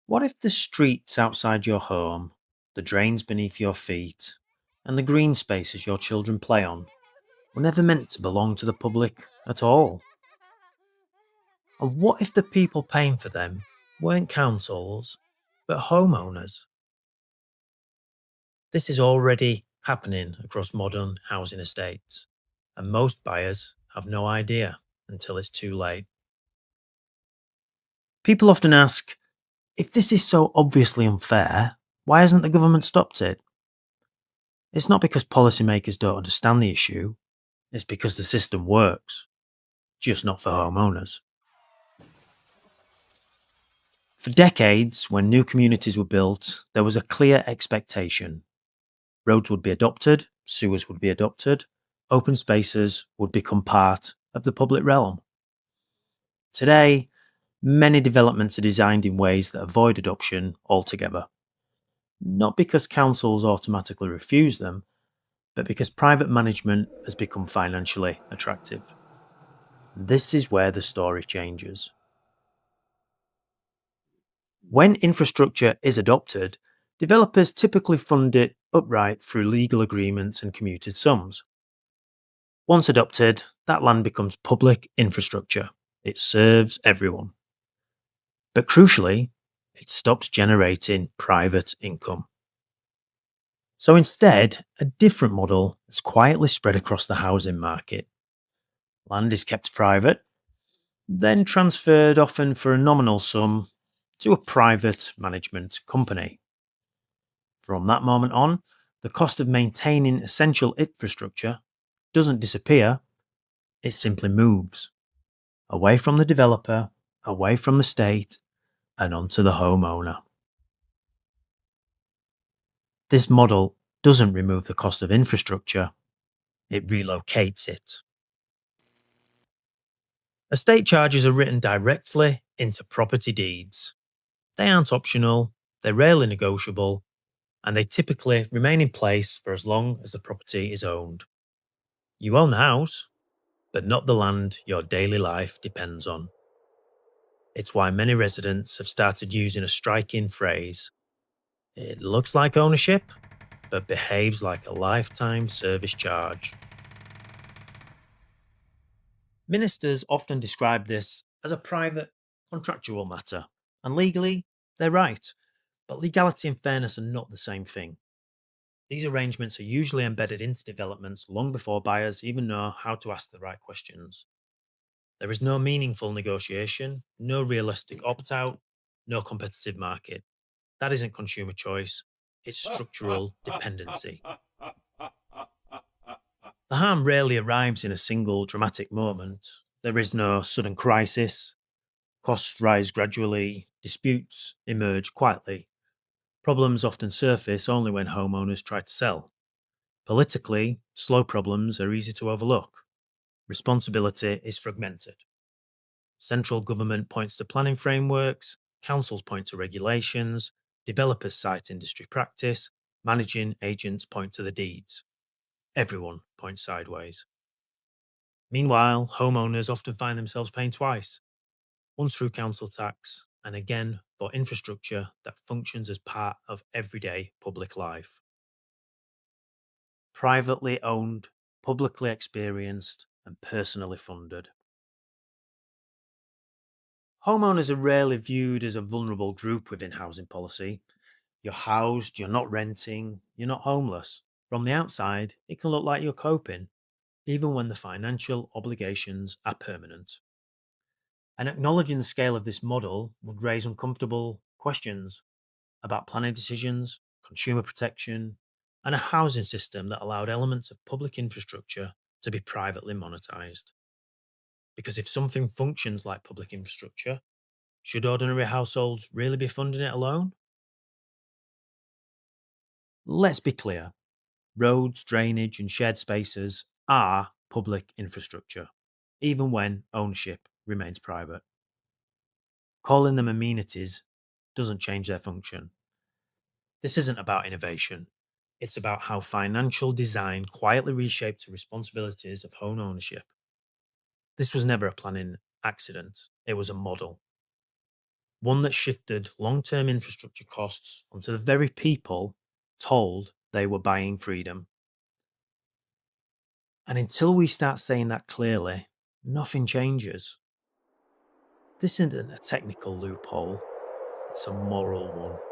What if the streets outside your home, the drains beneath your feet, and the green spaces your children play on were never meant to belong to the public at all? And what if the people paying for them weren't councils, but homeowners? This is already happening across modern housing estates, and most buyers have no idea until it's too late. People often ask, if this is so obviously unfair, why hasn't the government stopped it? It's not because policymakers don't understand the issue, it's because the system works, just not for homeowners. For decades, when new communities were built, there was a clear expectation. Roads would be adopted, sewers would be adopted, open spaces would become part of the public realm. Today, many developments are designed in ways that avoid adoption altogether. Not because councils automatically refuse them, but because private management has become financially attractive. This is where the story changes. When infrastructure is adopted, developers typically fund it outright through legal agreements and commuted sums. Once adopted, that land becomes public infrastructure. It serves everyone. But crucially, it stops generating private income. So instead, a different model is quietly spread across the housing market. Land is kept private, then transferred often for a nominal sum to a private management company. From that moment on, the cost of maintaining essential infrastructure doesn't disappear, it simply moves away from the developer, away from the state, and onto the homeowner. This model doesn't remove the cost of infrastructure, it relocates it. Estate charges are written directly into property deeds. They aren't optional, they're rarely negotiable, and they typically remain in place for as long as the property is owned. You own the house, but not the land your daily life depends on. It's why many residents have started using a striking phrase. It looks like ownership, but behaves like a lifetime service charge. Ministers often describe this as a private contractual matter, and legally, they're right. But legality and fairness are not the same thing. These arrangements are usually embedded into developments long before buyers even know how to ask the right questions. There is no meaningful negotiation, no realistic opt out, no competitive market. That isn't consumer choice, it's structural dependency. The harm rarely arrives in a single dramatic moment. There is no sudden crisis. Costs rise gradually, disputes emerge quietly. Problems often surface only when homeowners try to sell. Politically, slow problems are easy to overlook. Responsibility is fragmented. Central government points to planning frameworks, councils point to regulations, developers cite industry practice, managing agents point to the deeds. Everyone points sideways. Meanwhile, homeowners often find themselves paying twice, once through council tax and again for infrastructure that functions as part of everyday public life. Privately owned, publicly experienced, and personally funded. Homeowners are rarely viewed as a vulnerable group within housing policy. You're housed, you're not renting, you're not homeless. From the outside, it can look like you're coping, even when the financial obligations are permanent. And acknowledging the scale of this model would raise uncomfortable questions about planning decisions, consumer protection, and a housing system that allowed elements of public infrastructure to be privately monetized. Because if something functions like public infrastructure, should ordinary households really be funding it alone? Let's be clear, roads, drainage, and shared spaces are public infrastructure, even when ownership remains private. Calling them amenities doesn't change their function. This isn't about innovation. It's about how financial design quietly reshaped the responsibilities of home ownership. This was never a planning accident, it was a model. one that shifted long term infrastructure costs onto the very people told they were buying freedom. And until we start saying that clearly, nothing changes. This isn't a technical loophole, it's a moral one.